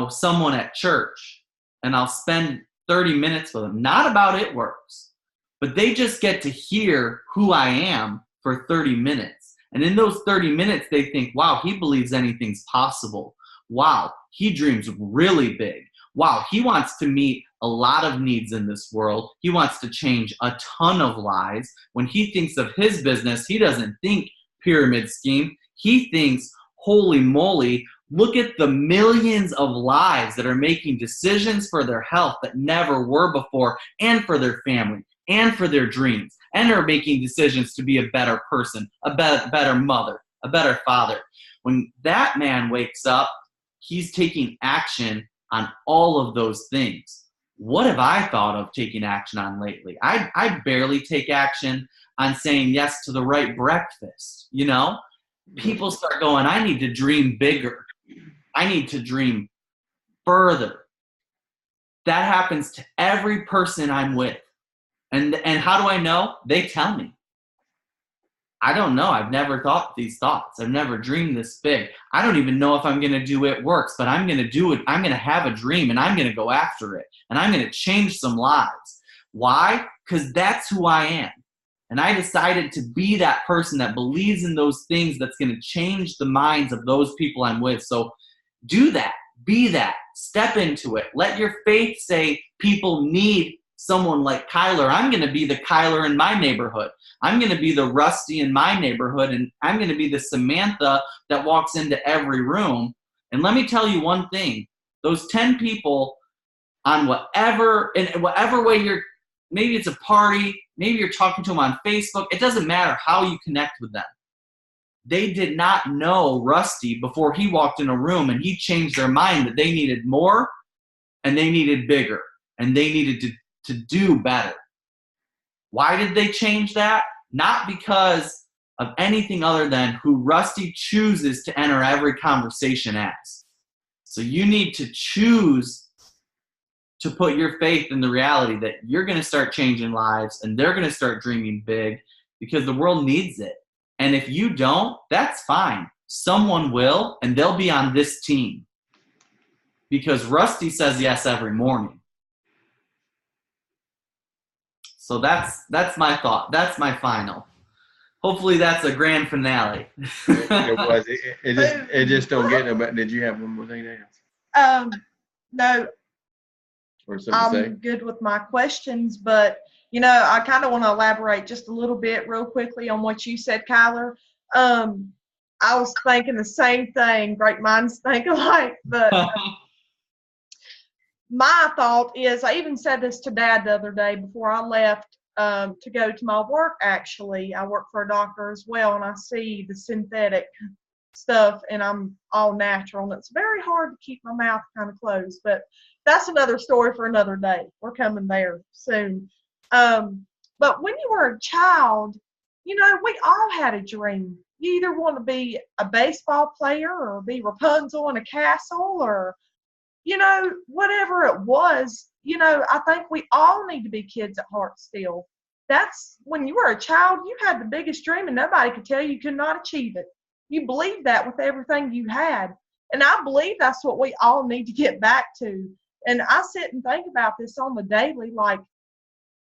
someone at church and I'll spend 30 minutes with them. Not about It Works, but they just get to hear who I am for 30 minutes. And in those 30 minutes, they think, wow, he believes anything's possible. Wow, he dreams really big. Wow, he wants to meet a lot of needs in this world. He wants to change a ton of lives. When he thinks of his business, he doesn't think pyramid scheme. He thinks, holy moly, look at the millions of lives that are making decisions for their health that never were before, and for their family, and for their dreams, and are making decisions to be a better person, a better mother, a better father. When that man wakes up, he's taking action on all of those things. What have I thought of taking action on lately? I barely take action on saying yes to the right breakfast. People start going, I need to dream bigger. I need to dream further. That happens to every person I'm with. And how do I know? They tell me. I don't know. I've never thought these thoughts. I've never dreamed this big. I don't even know if I'm going to do It Works, but I'm going to do it. I'm going to have a dream and I'm going to go after it. And I'm going to change some lives. Why? Because that's who I am. And I decided to be that person that believes in those things that's going to change the minds of those people I'm with. So do that. Be that. Step into it. Let your faith say people need someone like Kyler. I'm going to be the Kyler in my neighborhood. I'm going to be the Rusty in my neighborhood, and I'm going to be the Samantha that walks into every room. And let me tell you one thing. Those 10 people in whatever way maybe it's a party, maybe you're talking to them on Facebook, it doesn't matter how you connect with them. They did not know Rusty before he walked in a room and he changed their mind that they needed more and they needed bigger and they needed to do better. Why did they change that? Not because of anything other than who Rusty chooses to enter every conversation as. So you need to choose to put your faith in the reality that you're going to start changing lives and they're going to start dreaming big because the world needs it. And if you don't, that's fine. Someone will, and they'll be on this team. Because Rusty says yes every morning. So that's my thought. That's my final. Hopefully that's a grand finale. It was. It just don't get no better. Did you have one more thing to ask? No, Or something to say? I'm good with my questions, but I kind of want to elaborate just a little bit real quickly on what you said, Kyler. I was thinking the same thing. Great minds think alike, but my thought is, I even said this to Dad the other day before I left to go to my work. Actually, I work for a doctor as well, and I see the synthetic stuff and I'm all natural, and it's very hard to keep my mouth kind of closed, but that's another story for another day. We're coming there soon. But when you were a child, you know, we all had a dream. You either want to be a baseball player or be Rapunzel in a castle, or, you know, whatever it was. You know, I think we all need to be kids at heart still. That's when you were a child, you had the biggest dream and nobody could tell you could not achieve it. You believed that with everything you had. And I believe that's what we all need to get back to. And I sit and think about this on the daily, like,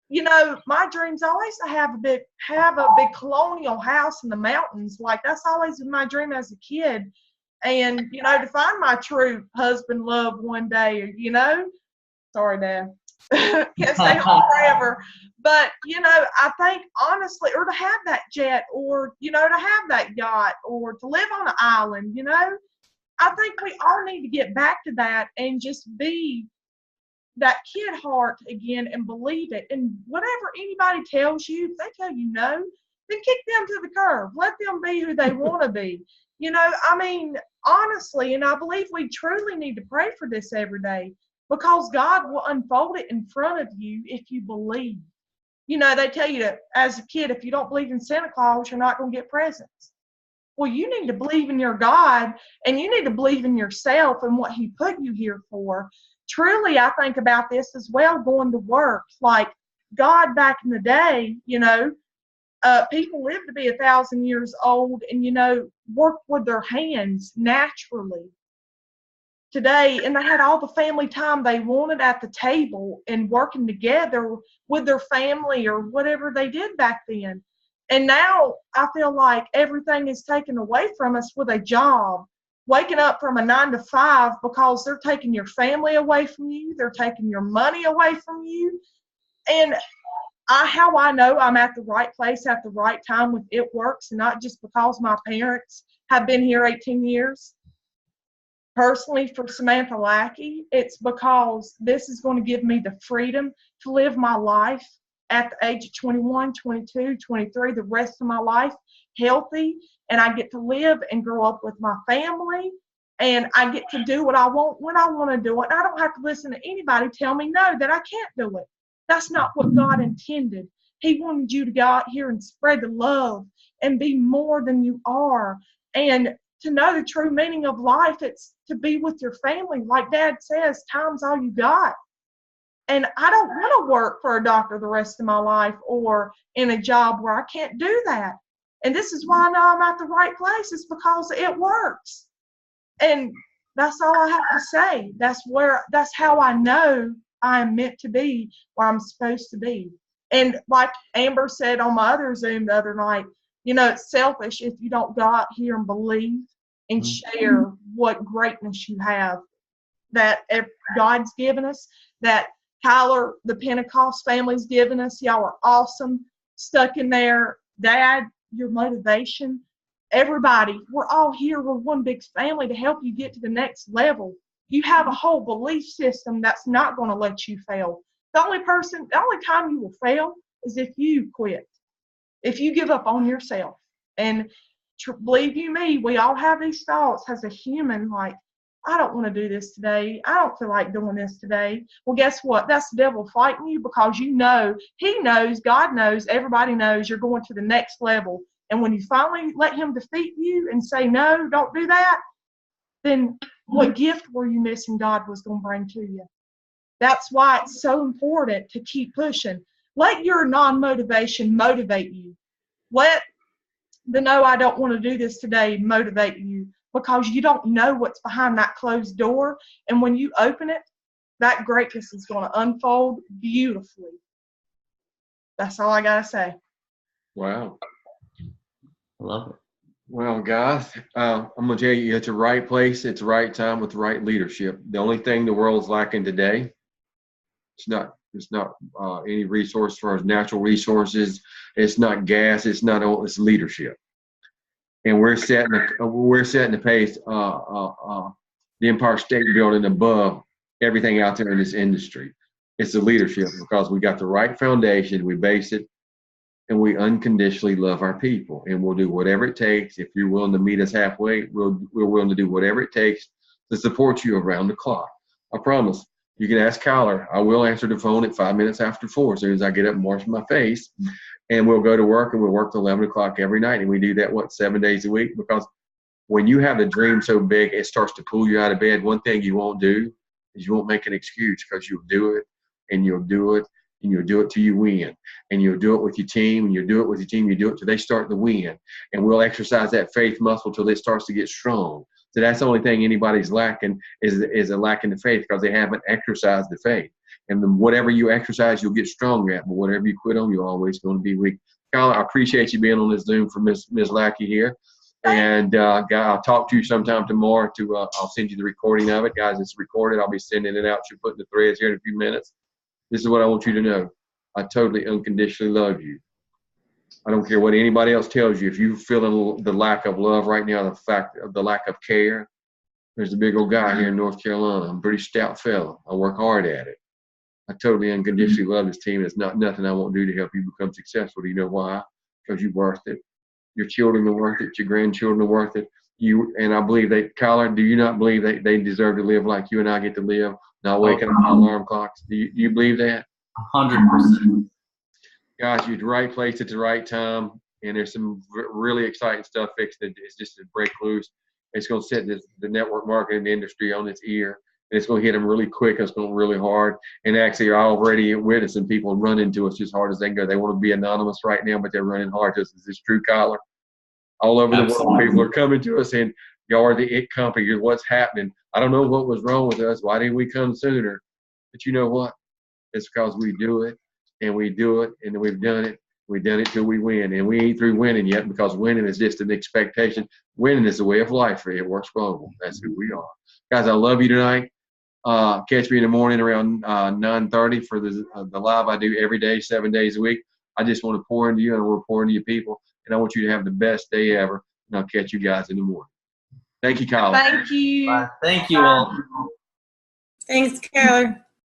you know, my dream's always to have a big colonial house in the mountains. Like, that's always been my dream as a kid. And, you know, to find my true husband, love one day, you know, sorry, Dad, can't stay home forever. But, you know, I think honestly, or to have that jet, or, you know, to have that yacht, or to live on an island, you know, I think we all need to get back to that and just be that kid heart again and believe it. And whatever anybody tells you, if they tell you no, then kick them to the curb. Let them be who they want to be. You know, I mean, honestly, and I believe we truly need to pray for this every day, because God will unfold it in front of you if you believe. You know, they tell you that as a kid, if you don't believe in Santa Claus, you're not going to get presents. Well, you need to believe in your God, and you need to believe in yourself and what He put you here for. Truly, I think about this as well, going to work. Like, God back in the day, you know, people lived to be 1,000 years old and, you know, worked with their hands naturally. Today, and they had all the family time they wanted at the table and working together with their family or whatever they did back then. And now I feel like everything is taken away from us with a job. Waking up from a 9 to 5 because they're taking your family away from you. They're taking your money away from you. And how I know I'm at the right place at the right time with It Works, and not just because my parents have been here 18 years. Personally, for Samantha Lackey, it's because this is going to give me the freedom to live my life at the age of 21, 22, 23, the rest of my life healthy. And I get to live and grow up with my family, and I get to do what I want when I want to do it. And I don't have to listen to anybody tell me no, that I can't do it. That's not what God intended. He wanted you to go out here and spread the love and be more than you are. And to know the true meaning of life, it's to be with your family. Like Dad says, time's all you got. And I don't want to work for a doctor the rest of my life or in a job where I can't do that. And this is why I know I'm at the right place. It's because It Works. And that's all I have to say. That's how I know I am meant to be where I'm supposed to be. And like Amber said on my other Zoom the other night, you know, it's selfish if you don't go out here and believe and share what greatness you have that God's given us, that Tyler, the Pentecost family's given us. Y'all are awesome. Stuck in there. Dad, your motivation. Everybody, we're all here. We're one big family to help you get to the next level. You have a whole belief system that's not going to let you fail. The only time you will fail is if you quit, if you give up on yourself. And believe you me, we all have these thoughts as a human, like, I don't want to do this today. I don't feel like doing this today. Well, guess what? That's the devil fighting you, because you know, he knows, God knows, everybody knows you're going to the next level. And when you finally let him defeat you and say, no, don't do that, then what gift were you missing God was going to bring to you? That's why it's so important to keep pushing. Let your non-motivation motivate you. Let the no, I don't want to do this today motivate you, because you don't know what's behind that closed door. And when you open it, that greatness is going to unfold beautifully. That's all I got to say. Wow. I love it. Well, guys, I'm going to tell you, it's the right place, it's the right time with the right leadership. The only thing the world's lacking today, it's not any resource for natural resources. It's not gas. It's not oil. It's leadership. And we're setting the pace, the Empire State Building above everything out there in this industry. It's the leadership, because we got the right foundation. We base it and we unconditionally love our people, and we'll do whatever it takes. If you're willing to meet us halfway, we're willing to do whatever it takes to support you around the clock. I promise. You can ask Kyler. I will answer the phone at 5 minutes after 4 as soon as I get up and wash my face. And we'll go to work, and we'll work till 11 o'clock every night. And we do that, 7 days a week? Because when you have a dream so big, it starts to pull you out of bed. One thing you won't do is you won't make an excuse, because you'll do it, and you'll do it, and you'll do it till you win. And you'll do it with your team, and you'll do it with your team. You do it till they start to win. And we'll exercise that faith muscle till it starts to get strong. So that's the only thing anybody's lacking is a lack in the faith, because they haven't exercised the faith. And then whatever you exercise, you'll get stronger at. But whatever you quit on, you're always going to be weak. Kyler, I appreciate you being on this Zoom for Ms. Lackey here. And I'll talk to you sometime tomorrow. I'll send you the recording of it. Guys, it's recorded. I'll be sending it out. You'll put in the threads here in a few minutes. This is what I want you to know. I totally unconditionally love you. I don't care what anybody else tells you. If you're feeling the lack of love right now, the fact of the lack of care, there's a big old guy here in North Carolina. I'm a pretty stout fella. I work hard at it. I totally unconditionally love this team. It's not nothing I won't do to help you become successful. Do you know why? Because you're worth it. Your children are worth it. Your grandchildren are worth it. And I believe that, Kyler, do you not believe they deserve to live like you and I get to live, not waking up on alarm clocks? Do you believe that? 100%. Guys, you're at the right place at the right time, and there's some really exciting stuff fixed. It's just to break loose. It's going to set the network marketing industry on its ear, and it's going to hit them really quick. It's going really hard. And actually, you're already witnessing people run into us as hard as they can go. They want to be anonymous right now, but they're running hard to us. Is this true, Kyler? All over the world, people are coming to us, and y'all are the it company. You're what's happening. I don't know what was wrong with us. Why didn't we come sooner? But you know what? It's because we do it. And we do it, and we've done it. We've done it till we win, and we ain't through winning yet, because winning is just an expectation. Winning is a way of life. It works global. That's who we are, guys. I love you tonight. Catch me in the morning around 9:30 for the live I do every day, 7 days a week. I just want to pour into you, and I want to pour into your people, and I want you to have the best day ever. And I'll catch you guys in the morning. Thank you, Kyler. Thank you. Bye. Thank you all. Thanks, Kyler.